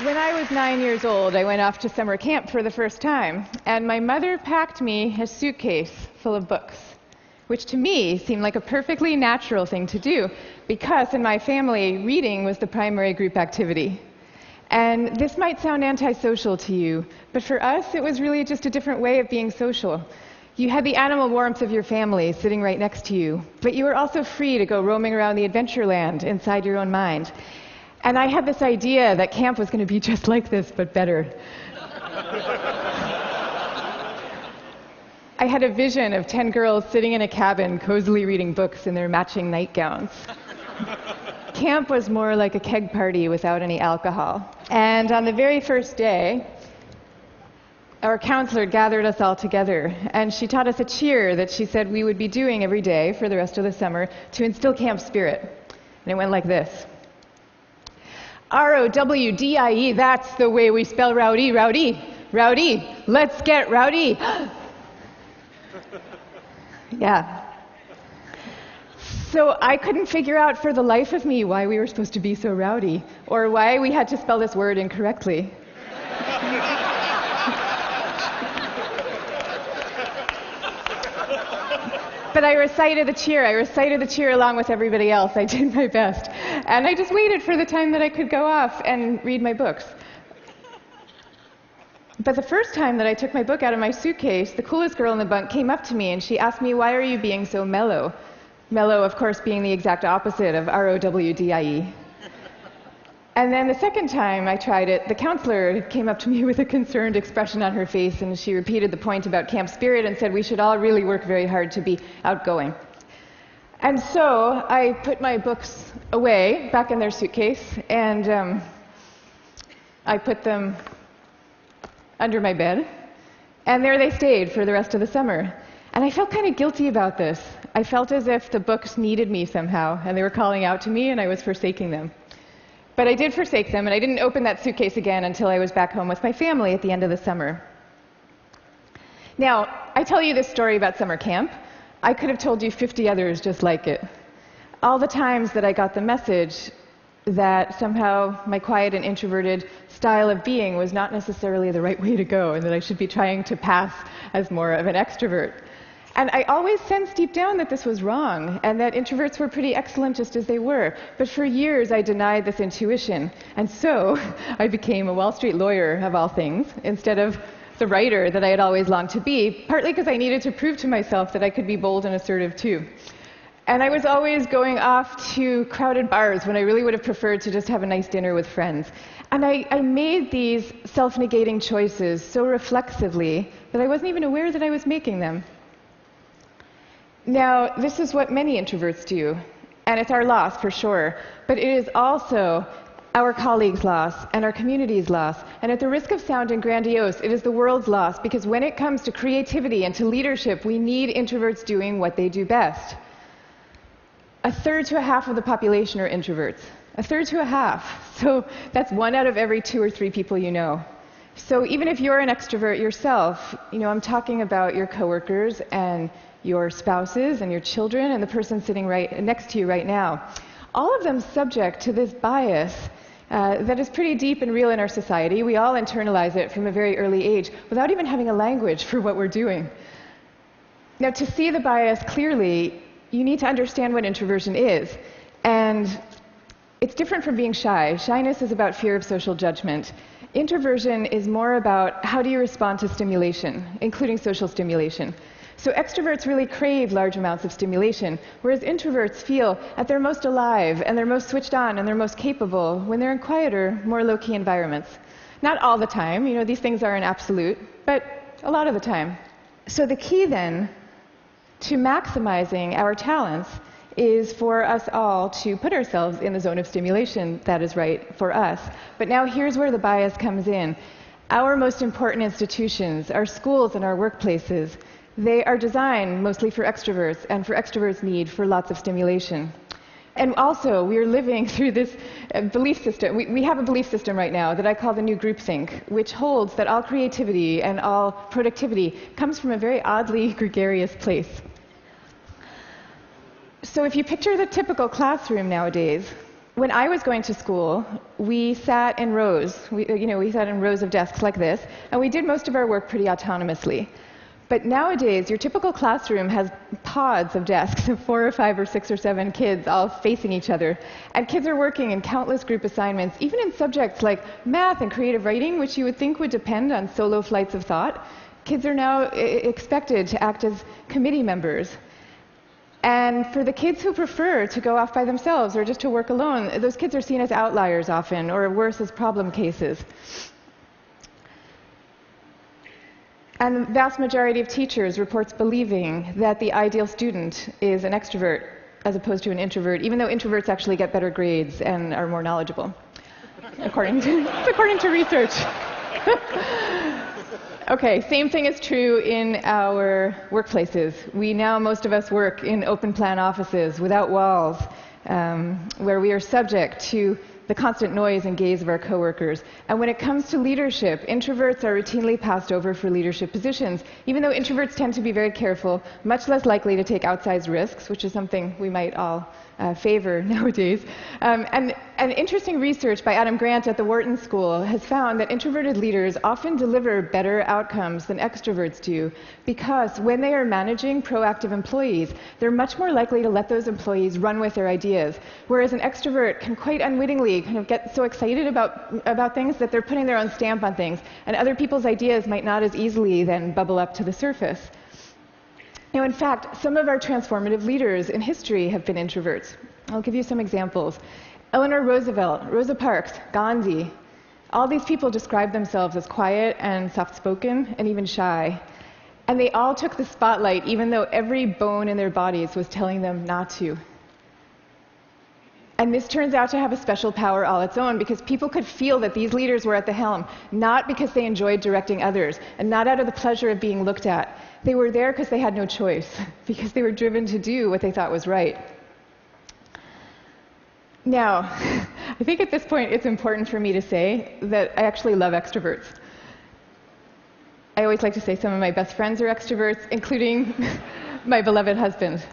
When I was 9 years old, I went off to summer camp for the first time, and my mother packed me a suitcase full of books, which to me seemed like a perfectly natural thing to do, because in my family, reading was the primary group activity. And this might sound antisocial to you, but for us, it was really just a different way of being social. You had the animal warmth of your family sitting right next to you, but you were also free to go roaming around the adventure land inside your own mind. And I had this idea that camp was going to be just like this, but better. I had a vision of 10 girls sitting in a cabin, cozily reading books in their matching nightgowns. Camp was more like a keg party without any alcohol. And on the very first day, our counselor gathered us all together, and she taught us a cheer that she said we would be doing every day for the rest of the summer to instill camp spirit. And it went like this. R-O-W-D-I-E, that's the way we spell rowdy, rowdy, rowdy. Let's get rowdy. Yeah. So I couldn't figure out for the life of me why we were supposed to be so rowdy, or why we had to spell this word incorrectly. But I recited the cheer. I recited the cheer along with everybody else. I did my best. And I just waited for the time that I could go off and read my books. But the first time that I took my book out of my suitcase, the coolest girl in the bunk came up to me and she asked me, "Why are you being so mellow?" Mellow, of course, being the exact opposite of R-O-W-D-I-E. And then the second time I tried it, the counselor came up to me with a concerned expression on her face, and she repeated the point about camp spirit and said we should all really work very hard to be outgoing. And so I put my books away, back in their suitcase, and I put them under my bed, and there they stayed for the rest of the summer. And I felt kind of guilty about this. I felt as if the books needed me somehow, and they were calling out to me, and I was forsaking them. But I did forsake them, and I didn't open that suitcase again until I was back home with my family at the end of the summer. Now, I tell you this story about summer camp. I could have told you 50 others just like it. All the times that I got the message that somehow my quiet and introverted style of being was not necessarily the right way to go, and that I should be trying to pass as more of an extrovert. And I always sensed deep down that this was wrong, and that introverts were pretty excellent just as they were. But for years, I denied this intuition. And so I became a Wall Street lawyer, of all things, instead of the writer that I had always longed to be, partly because I needed to prove to myself that I could be bold and assertive too. And I was always going off to crowded bars when I really would have preferred to just have a nice dinner with friends. And I made these self-negating choices so reflexively that I wasn't even aware that I was making them. Now, this is what many introverts do, and it's our loss for sure, but it is also our colleagues' loss and our community's loss, and at the risk of sounding grandiose, it is the world's loss, because when it comes to creativity and to leadership, we need introverts doing what they do best. 1/3 to 1/2 of the population are introverts. 1/3 to 1/2. So that's 1 out of every 2 or 3 people you know. So even if you're an extrovert yourself, I'm talking about your coworkers and your spouses and your children and the person sitting right next to you right now. All of them subject to this bias that is pretty deep and real in our society. We all internalize it from a very early age without even having a language for what we're doing. Now, to see the bias clearly, you need to understand what introversion is. And it's different from being shy. Shyness is about fear of social judgment. Introversion is more about how do you respond to stimulation, including social stimulation. So extroverts really crave large amounts of stimulation, whereas introverts feel at their most alive and they're most switched on and they're most capable when they're in quieter, more low-key environments. Not all the time, these things aren't absolute, but a lot of the time. So the key then to maximizing our talents is for us all to put ourselves in the zone of stimulation that is right for us. But now here's where the bias comes in. Our most important institutions, our schools and our workplaces, they are designed mostly for extroverts, and for extroverts' need for lots of stimulation. And also, we are living through this belief system. We have a belief system right now that I call the new groupthink, which holds that all creativity and all productivity comes from a very oddly gregarious place. So if you picture the typical classroom nowadays, When I was going to school, we sat in rows. We sat in rows of desks like this, and we did most of our work pretty autonomously. But nowadays, your typical classroom has pods of desks of 4 or 5 or 6 or 7 kids all facing each other. And kids are working in countless group assignments, even in subjects like math and creative writing, which you would think would depend on solo flights of thought. Kids are now expected to act as committee members. And for the kids who prefer to go off by themselves or just to work alone, those kids are seen as outliers often, or worse, as problem cases. And the vast majority of teachers reports believing that the ideal student is an extrovert as opposed to an introvert, even though introverts actually get better grades and are more knowledgeable, according to research. Okay, same thing is true in our workplaces. Most of us work in open-plan offices without walls, where we are subject to the constant noise and gaze of our coworkers. And when it comes to leadership, introverts are routinely passed over for leadership positions, even though introverts tend to be very careful, much less likely to take outsized risks, which is something we might all favor nowadays. And interesting research by Adam Grant at the Wharton School has found that introverted leaders often deliver better outcomes than extroverts do, because when they are managing proactive employees, they're much more likely to let those employees run with their ideas, whereas an extrovert can quite unwittingly kind of get so excited about things that they're putting their own stamp on things, and other people's ideas might not as easily then bubble up to the surface. In fact, some of our transformative leaders in history have been introverts. I'll give you some examples. Eleanor Roosevelt, Rosa Parks, Gandhi, all these people describe themselves as quiet and soft-spoken and even shy. And they all took the spotlight even though every bone in their bodies was telling them not to. And this turns out to have a special power all its own, because people could feel that these leaders were at the helm, not because they enjoyed directing others, and not out of the pleasure of being looked at. They were there because they had no choice, because they were driven to do what they thought was right. Now, I think at this point it's important for me to say that I actually love extroverts. I always like to say some of my best friends are extroverts, including my beloved husband.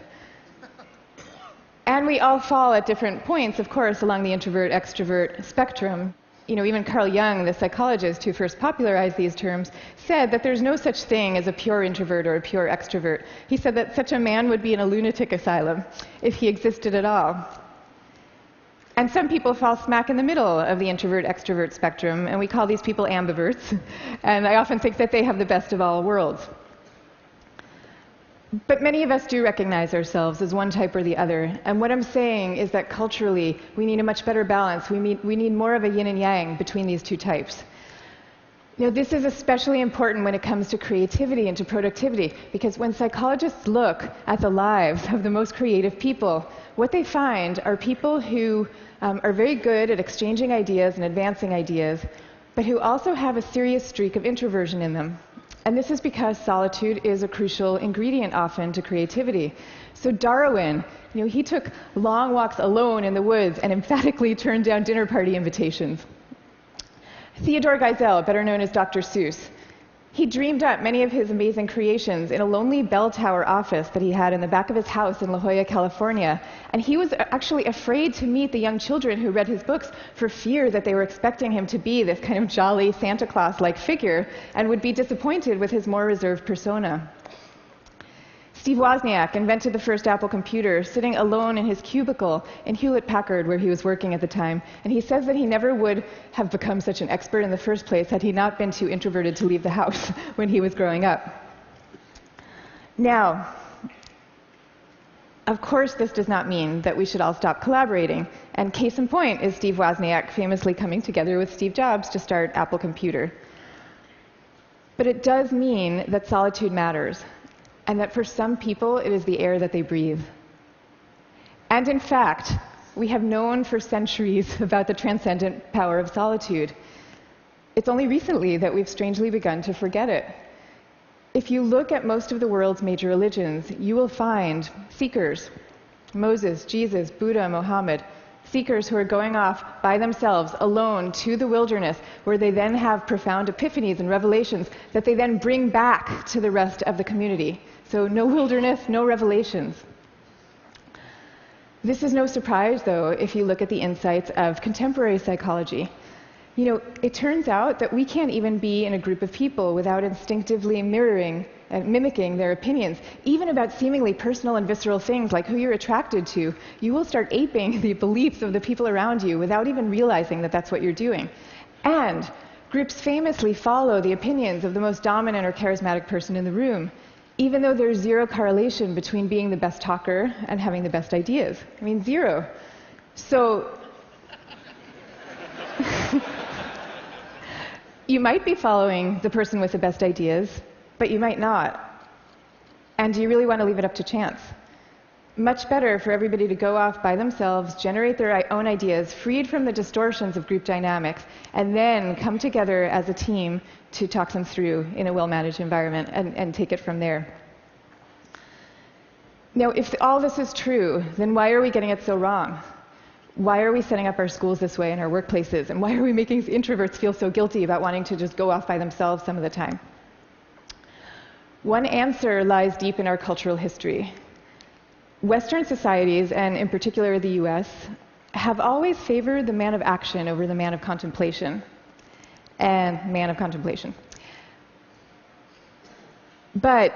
And we all fall at different points, of course, along the introvert-extrovert spectrum. Even Carl Jung, the psychologist who first popularized these terms, said that there's no such thing as a pure introvert or a pure extrovert. He said that such a man would be in a lunatic asylum if he existed at all. And some people fall smack in the middle of the introvert-extrovert spectrum, and we call these people ambiverts. And I often think that they have the best of all worlds. But many of us do recognize ourselves as one type or the other. And what I'm saying is that culturally, we need a much better balance. We need more of a yin and yang between these two types. This is especially important when it comes to creativity and to productivity, because when psychologists look at the lives of the most creative people, what they find are people who are very good at exchanging ideas and advancing ideas, but who also have a serious streak of introversion in them. And this is because solitude is a crucial ingredient often to creativity. So Darwin, he took long walks alone in the woods and emphatically turned down dinner party invitations. Theodore Geisel, better known as Dr. Seuss, he dreamed up many of his amazing creations in a lonely bell tower office that he had in the back of his house in La Jolla, California. And he was actually afraid to meet the young children who read his books for fear that they were expecting him to be this kind of jolly Santa Claus-like figure and would be disappointed with his more reserved persona. Steve Wozniak invented the first Apple computer sitting alone in his cubicle in Hewlett-Packard, where he was working at the time. And he says that he never would have become such an expert in the first place had he not been too introverted to leave the house when he was growing up. Now, of course, this does not mean that we should all stop collaborating. And case in point is Steve Wozniak famously coming together with Steve Jobs to start Apple Computer. But it does mean that solitude matters, and that for some people, it is the air that they breathe. And in fact, we have known for centuries about the transcendent power of solitude. It's only recently that we've strangely begun to forget it. If you look at most of the world's major religions, you will find seekers, Moses, Jesus, Buddha, Mohammed, seekers who are going off by themselves, alone, to the wilderness, where they then have profound epiphanies and revelations that they then bring back to the rest of the community. So no wilderness, no revelations. This is no surprise, though, if you look at the insights of contemporary psychology. You know, it turns out that we can't even be in a group of people without instinctively mirroring and mimicking their opinions, even about seemingly personal and visceral things like who you're attracted to. You will start aping the beliefs of the people around you without even realizing that that's what you're doing. And groups famously follow the opinions of the most dominant or charismatic person in the room, even though there's zero correlation between being the best talker and having the best ideas. I mean, zero. So you might be following the person with the best ideas, but you might not. And do you really want to leave it up to chance? Much better for everybody to go off by themselves, generate their own ideas, freed from the distortions of group dynamics, and then come together as a team to talk them through in a well-managed environment and take it from there. Now, if all this is true, then why are we getting it so wrong? Why are we setting up our schools this way and our workplaces? And why are we making introverts feel so guilty about wanting to just go off by themselves some of the time? One answer lies deep in our cultural history. Western societies, and in particular the US, have always favored the man of action over the man of contemplation. But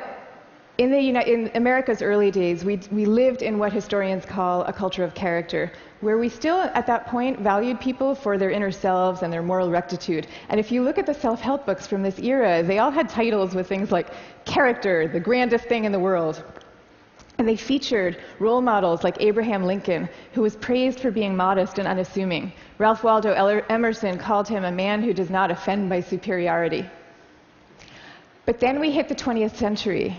in America's early days, we lived in what historians call a culture of character, where we still, at that point, valued people for their inner selves and their moral rectitude. And if you look at the self-help books from this era, they all had titles with things like character, the grandest thing in the world. And they featured role models like Abraham Lincoln, who was praised for being modest and unassuming. Ralph Waldo Emerson called him a man who does not offend by superiority. But then we hit the 20th century,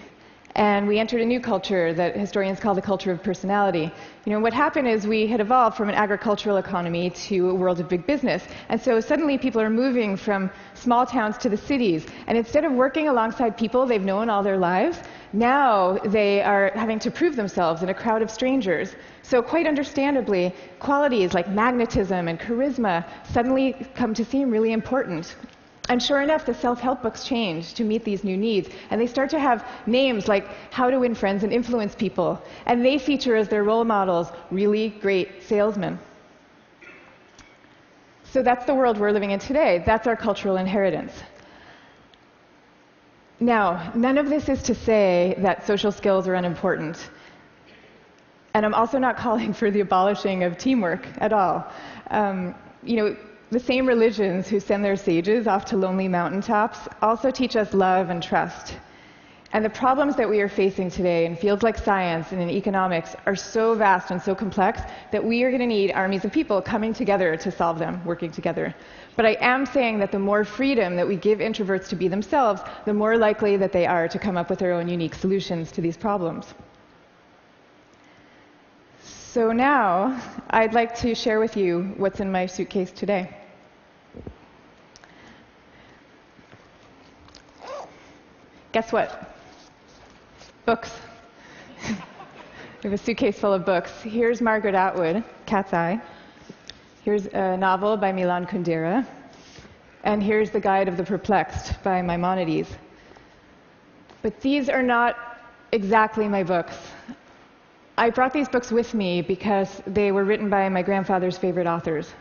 and we entered a new culture that historians call the culture of personality. You know, what happened is we had evolved from an agricultural economy to a world of big business. And so suddenly people are moving from small towns to the cities. And instead of working alongside people they've known all their lives, now they are having to prove themselves in a crowd of strangers. So quite understandably, qualities like magnetism and charisma suddenly come to seem really important. And sure enough, the self-help books change to meet these new needs. And they start to have names like How to Win Friends and Influence People. And they feature as their role models really great salesmen. So that's the world we're living in today. That's our cultural inheritance. Now, none of this is to say that social skills are unimportant. And I'm also not calling for the abolishing of teamwork at all. The same religions who send their sages off to lonely mountaintops also teach us love and trust. And the problems that we are facing today in fields like science and in economics are so vast and so complex that we are going to need armies of people coming together to solve them, working together. But I am saying that the more freedom that we give introverts to be themselves, the more likely that they are to come up with their own unique solutions to these problems. So now, I'd like to share with you what's in my suitcase today. Guess what? Books. I have a suitcase full of books. Here's Margaret Atwood, Cat's Eye. Here's a novel by Milan Kundera. And here's The Guide of the Perplexed by Maimonides. But these are not exactly my books. I brought these books with me because they were written by my grandfather's favorite authors.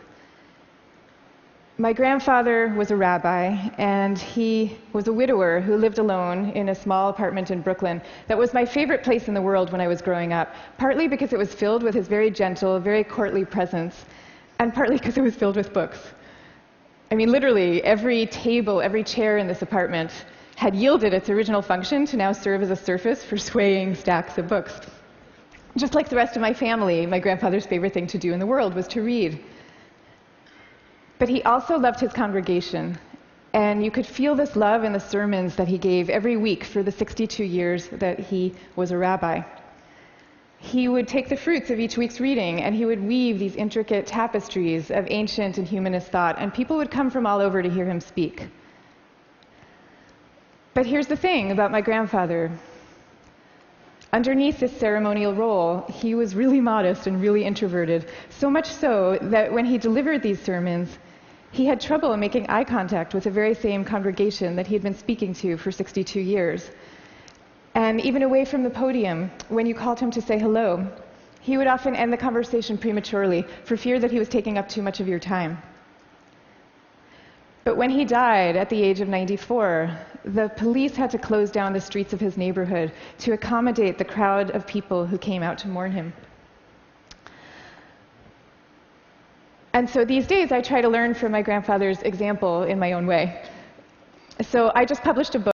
My grandfather was a rabbi, and he was a widower who lived alone in a small apartment in Brooklyn. That was my favorite place in the world when I was growing up, partly because it was filled with his very gentle, very courtly presence, and partly because it was filled with books. I mean, literally, every table, every chair in this apartment had yielded its original function to now serve as a surface for swaying stacks of books. Just like the rest of my family, my grandfather's favorite thing to do in the world was to read. But he also loved his congregation, and you could feel this love in the sermons that he gave every week for the 62 years that he was a rabbi. He would take the fruits of each week's reading, and he would weave these intricate tapestries of ancient and humanist thought, and people would come from all over to hear him speak. But here's the thing about my grandfather. Underneath this ceremonial role, he was really modest and really introverted, so much so that when he delivered these sermons, he had trouble making eye contact with the very same congregation that he had been speaking to for 62 years. And even away from the podium, when you called him to say hello, He would often end the conversation prematurely for fear that he was taking up too much of your time. But when he died at the age of 94, the police had to close down the streets of his neighborhood to accommodate the crowd of people who came out to mourn him. And so these days, I try to learn from my grandfather's example in my own way. So I just published a book